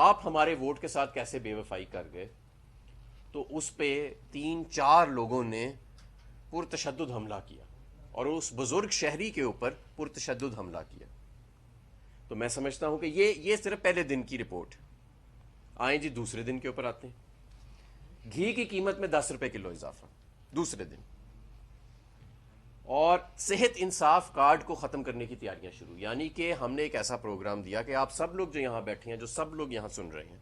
آپ ہمارے ووٹ کے ساتھ کیسے بے وفائی کر گئے؟ تو اس پہ 3-4 لوگوں نے پرتشدد حملہ کیا، اور اس بزرگ شہری کے اوپر پرتشدد حملہ کیا. تو میں سمجھتا ہوں کہ یہ صرف پہلے دن کی رپورٹ. آئیں جی دوسرے دن کے اوپر آتے ہیں. گھی کی قیمت میں 10 روپے کلو اضافہ دوسرے دن، اور صحت انصاف کارڈ کو ختم کرنے کی تیاریاں شروع. یعنی کہ ہم نے ایک ایسا پروگرام دیا کہ آپ سب لوگ جو یہاں بیٹھے ہیں، جو سب لوگ یہاں سن رہے ہیں،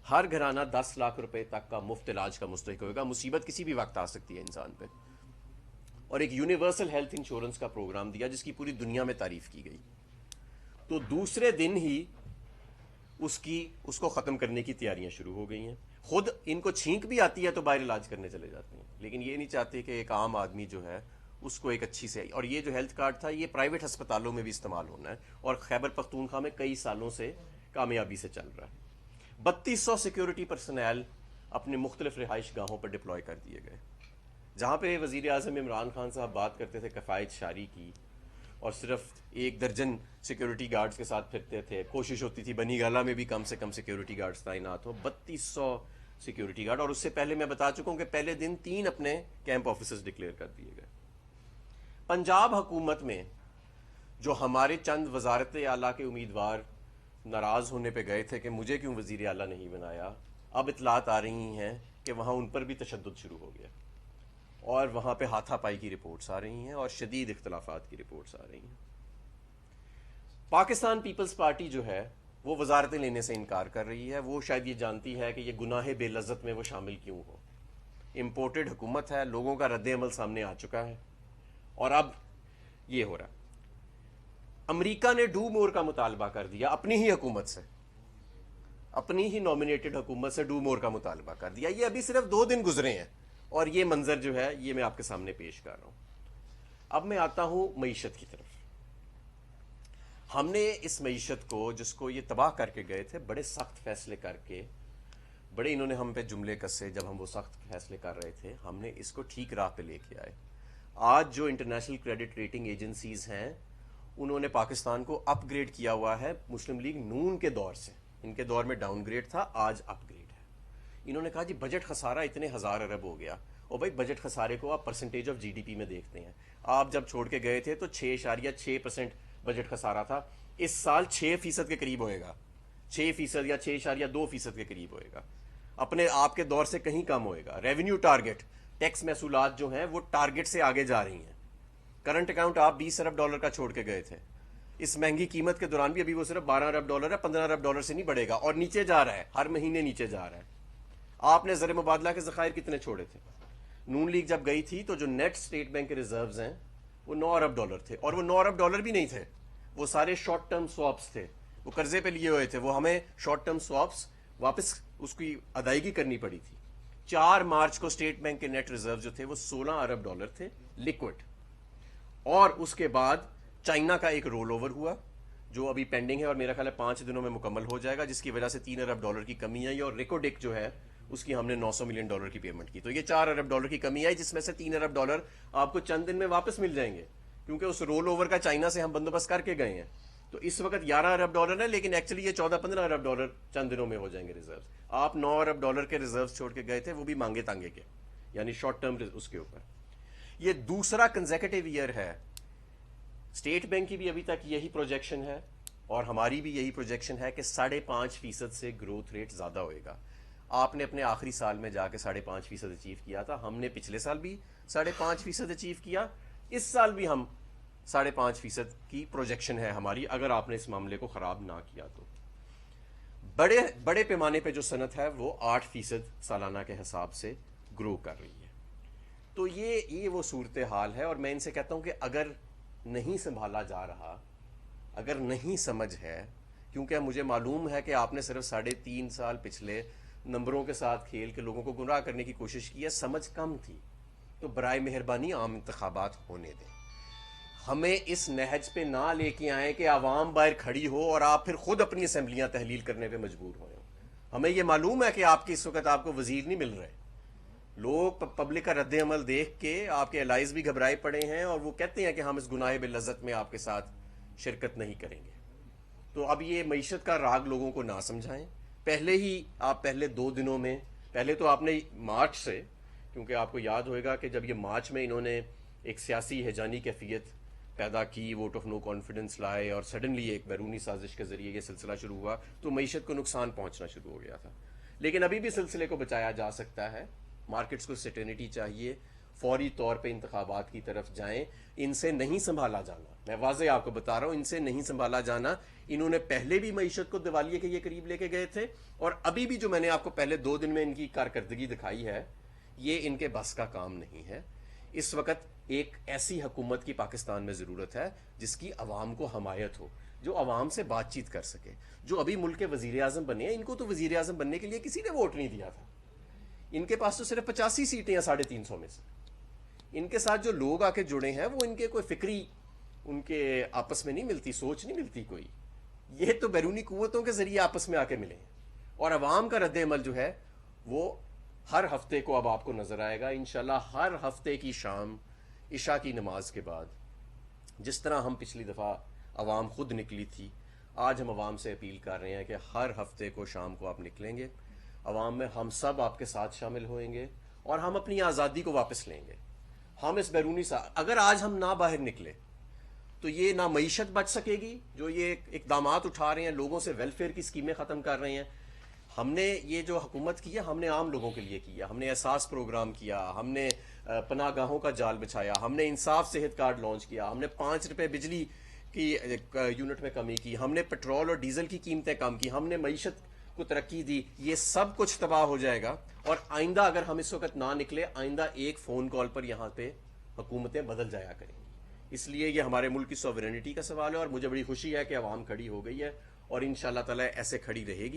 ہر گھرانہ 10 لاکھ روپے تک کا مفت علاج کا مستحق ہوگا. مصیبت کسی بھی وقت آ سکتی ہے انسان پہ. اور ایک یونیورسل ہیلتھ انشورنس کا پروگرام دیا جس کی پوری دنیا میں تعریف کی گئی. تو دوسرے دن ہی اس کو ختم کرنے کی تیاریاں شروع ہو گئی ہیں. خود ان کو چھینک بھی آتی ہے تو باہر علاج کرنے چلے جاتے ہیں، لیکن یہ نہیں چاہتے کہ ایک عام آدمی جو ہے اس کو ایک اچھی سے. اور یہ جو ہیلتھ کارڈ تھا یہ پرائیویٹ ہسپتالوں میں بھی استعمال ہونا ہے، اور خیبر پختونخوا میں کئی سالوں سے کامیابی سے چل رہا ہے. 3200 سیکیورٹی پرسنل اپنے مختلف رہائش گاہوں پر ڈپلوائے کر دیے گئے. جہاں پہ وزیر اعظم عمران خان صاحب بات کرتے تھے کفایت شاری کی، اور صرف 1 درجن سیکیورٹی گارڈز کے ساتھ پھرتے تھے، کوشش ہوتی تھی بنی گالہ میں بھی کم سے کم سیکیورٹی گارڈز تعینات ہو. 3200 سیکیورٹی گارڈ. اور اس سے پہلے میں بتا چکا ہوں کہ پہلے دن 3 اپنے کیمپ آفیسز ڈکلیئر کر دیے گئے. پنجاب حکومت میں جو ہمارے چند وزارت اعلیٰ کے امیدوار ناراض ہونے پہ گئے تھے کہ مجھے کیوں وزیر اعلیٰ نہیں بنایا، اب اطلاعات آ رہی ہیں کہ وہاں ان پر بھی تشدد شروع ہو گیا، اور وہاں پہ ہاتھا پائی کی رپورٹس آ رہی ہیں اور شدید اختلافات کی رپورٹس آ رہی ہیں. پاکستان پیپلز پارٹی جو ہے وہ وزارتیں لینے سے انکار کر رہی ہے. وہ شاید یہ جانتی ہے کہ یہ گناہ بے لذت میں وہ شامل کیوں ہو. امپورٹڈ حکومت ہے، لوگوں کا رد عمل سامنے آ چکا ہے، اور اب یہ ہو رہا. امریکہ نے ڈو مور کا مطالبہ کر دیا اپنی ہی حکومت سے، اپنی ہی نامینیٹڈ حکومت سے ڈو مور کا مطالبہ کر دیا. یہ ابھی صرف 2 دن گزرے ہیں، اور یہ منظر جو ہے یہ میں آپ کے سامنے پیش کر رہا ہوں. اب میں آتا ہوں معیشت کی طرف. ہم نے اس معیشت کو، جس کو یہ تباہ کر کے گئے تھے، بڑے سخت فیصلے کر کے، بڑے انہوں نے ہم پہ جملے کسے جب ہم وہ سخت فیصلے کر رہے تھے، ہم نے اس کو ٹھیک راہ پہ لے کے آئے. آج جو انٹرنیشنل کریڈٹ ریٹنگ ایجنسیز ہیں انہوں نے پاکستان کو اپ گریڈ کیا ہوا ہے. مسلم لیگ نون کے دور سے، ان کے دور میں ڈاؤن گریڈ تھا، آج اپ گریڈ ہے. انہوں نے کہا جی بجٹ خسارہ اتنے 1000 ارب ہو گیا. اور بھائی بجٹ خسارے کو آپ percentage of G D P میں دیکھتے ہیں. آپ جب چھوڑ کے گئے تھے تو 6.6% بجٹ خسارہ تھا. اس سال 6% کے قریب ہوئے گا، 6% یا 6.2% کے قریب ہوئے گا. اپنے آپ کے دور سے کہیں کم ہوئے گا. ریونیو ٹارگٹ، ٹیکس محصولات جو ہیں وہ ٹارگٹ سے آگے جا رہی ہیں. کرنٹ اکاؤنٹ آپ 20 ارب ڈالر کا چھوڑ کے گئے تھے، اس مہنگی قیمت کے دوران بھی ابھی وہ صرف 12 ارب ڈالر ہے، 15 ارب ڈالر سے نہیں بڑھے گا، اور نیچے جا رہا ہے، ہر مہینے نیچے جا رہا ہے. آپ نے زر مبادلہ کے ذخائر کتنے چھوڑے تھے؟ نون لیگ جب گئی تھی تو جو نیٹ اسٹیٹ بینک کے ریزروز ہیں وہ 9 ارب ڈالر تھے، اور وہ 9 ارب ڈالر بھی نہیں تھے، وہ سارے شارٹ ٹرم سواپس تھے، وہ قرضے پہ لیے ہوئے تھے. وہ ہمیں شارٹ ٹرم سواپس واپس اس کی ادائیگی کرنی پڑی تھی. 4 مارچ کو اسٹیٹ بینک کے نیٹ ریزرو جو تھے وہ 16 ارب ڈالر تھے لیکوڈ. اور اس کے بعد چائنا کا ایک رول اوور ہوا جو ابھی پینڈنگ ہے، اور میرا خیال ہے 5 دنوں میں مکمل ہو جائے گا، جس کی وجہ سے 3 ارب ڈالر کی کمی آئی. اور ریکوڈک جو ہے اس کی ہم نے 900 ملین ڈالر کی پیمنٹ کی. تو یہ 4 ارب ڈالر کی کمی آئی، جس میں سے 3 ارب ڈالر آپ کو چند دن میں واپس مل جائیں گے، کیونکہ اس رول اوور کا چائنا سے ہم بندوبست کر کے گئے ہیں. تو اس وقت 11 ارب ڈالر ہے، لیکن ایکچولی یہ 14-15 ارب ڈالر چند دنوں میں ہو جائیں گے ریزرو. آپ 9 ارب ڈالر کے ریزروز چھوڑ کے گئے تھے، وہ بھی مانگے تانگے کے، یعنی شارٹ ٹرم اس کے اوپر. یہ دوسرا کنزیکٹیو ایئر ہے. اسٹیٹ بینک کی بھی ابھی تک یہی پروجیکشن ہے، اور ہماری بھی یہی پروجیکشن ہے کہ 5.5% سے گروتھ ریٹ زیادہ ہوئے گا. آپ نے اپنے آخری سال میں جا کے 5.5% اچیو کیا تھا، ہم نے پچھلے سال بھی 5.5% اچیو کیا، اس سال بھی ہم 5.5% کی پروجیکشن ہے ہماری، اگر آپ نے اس معاملے کو خراب نہ کیا تو. بڑے پیمانے پہ جو صنعت ہے وہ 8% سالانہ کے حساب سے گرو کر رہی ہے. تو یہ وہ صورتحال ہے، اور میں ان سے کہتا ہوں کہ اگر نہیں سنبھالا جا رہا، اگر نہیں سمجھ ہے، کیونکہ مجھے معلوم ہے کہ آپ نے صرف 3.5 سال پچھلے نمبروں کے ساتھ کھیل کے لوگوں کو گمراہ کرنے کی کوشش کی ہے، سمجھ کم تھی، تو برائے مہربانی عام انتخابات ہونے دیں. ہمیں اس نہج پہ نہ لے کے آئیں کہ عوام باہر کھڑی ہو اور آپ پھر خود اپنی اسمبلیاں تحلیل کرنے پہ مجبور ہوئے. ہمیں یہ معلوم ہے کہ آپ کے اس وقت آپ کو وزیر نہیں مل رہے. لوگ پبلک کا رد عمل دیکھ کے آپ کے الائز بھی گھبرائے پڑے ہیں، اور وہ کہتے ہیں کہ ہم اس گناہ بے لذت میں آپ کے ساتھ شرکت نہیں کریں گے. تو اب یہ معیشت کا راگ لوگوں کو نہ سمجھائیں، پہلے ہی آپ پہلے 2 دنوں میں، پہلے تو آپ نے مارچ سے، کیونکہ آپ کو یاد ہوئے گا کہ جب یہ مارچ میں انہوں نے ایک سیاسی ہیجانی کیفیت پیدا کی، ووٹ آف نو کانفیڈنس لائے، اور سڈنلی ایک بیرونی سازش کے ذریعے یہ سلسلہ شروع ہوا، تو معیشت کو نقصان پہنچنا شروع ہو گیا تھا. لیکن ابھی بھی سلسلے کو بچایا جا سکتا ہے. مارکیٹس کو سٹرنٹی چاہیے، فوری طور پہ انتخابات کی طرف جائیں. ان سے نہیں سنبھالا جانا، میں واضح آپ کو بتا رہا ہوں، ان سے نہیں سنبھالا جانا. انہوں نے پہلے بھی معیشت کو دیوالیے کے یہ قریب لے کے گئے تھے، اور ابھی بھی جو میں نے آپ کو پہلے 2 دن میں ان کی کارکردگی دکھائی ہے، یہ ان کے بس کا کام نہیں ہے. اس وقت ایک ایسی حکومت کی پاکستان میں ضرورت ہے جس کی عوام کو حمایت ہو، جو عوام سے بات چیت کر سکے. جو ابھی ملک کے وزیر اعظم بنے ہیں، ان کو تو وزیر اعظم بننے کے لیے کسی نے ووٹ نہیں دیا تھا. ان کے پاس تو صرف 85 سیٹیں ہیں 350 میں سے. ان کے ساتھ جو لوگ آ کے جڑے ہیں وہ ان کے کوئی فکری، ان کے آپس میں نہیں ملتی، سوچ نہیں ملتی کوئی. یہ تو بیرونی قوتوں کے ذریعے آپس میں آ کے ملے ہیں. اور عوام کا رد عمل جو ہے وہ ہر ہفتے کو اب آپ کو نظر آئے گا انشاءاللہ. ہر ہفتے کی شام عشاء کی نماز کے بعد، جس طرح ہم پچھلی دفعہ عوام خود نکلی تھی، آج ہم عوام سے اپیل کر رہے ہیں کہ ہر ہفتے کو شام کو آپ نکلیں گے. عوام میں ہم سب آپ کے ساتھ شامل ہوئیں گے، اور ہم اپنی آزادی کو واپس لیں گے. ہم اس بیرونی اگر آج ہم نہ باہر نکلے تو یہ نہ معیشت بچ سکے گی. جو یہ اقدامات اٹھا رہے ہیں، لوگوں سے ویلفیئر کی اسکیمیں ختم کر رہے ہیں. ہم نے یہ جو حکومت کی ہے، ہم نے عام لوگوں کے لیے کیا. ہم نے احساس پروگرام کیا، ہم نے پناہ گاہوں کا جال بچھایا، ہم نے انصاف صحت کارڈ لانچ کیا، ہم نے 5 روپے بجلی کی یونٹ میں کمی کی، ہم نے پیٹرول اور ڈیزل کی قیمتیں کم کی، ہم نے معیشت کو ترقی دی. یہ سب کچھ تباہ ہو جائے گا. اور آئندہ اگر ہم اس وقت نہ نکلے، آئندہ ایک فون کال پر یہاں پہ حکومتیں بدل جایا کریں گی. اس لیے یہ ہمارے ملک کی سوورینٹی کا سوال ہے، اور مجھے بڑی خوشی ہے کہ عوام کھڑی ہو گئی ہے، اور انشاءاللہ تعالی ایسے کھڑی رہے گی.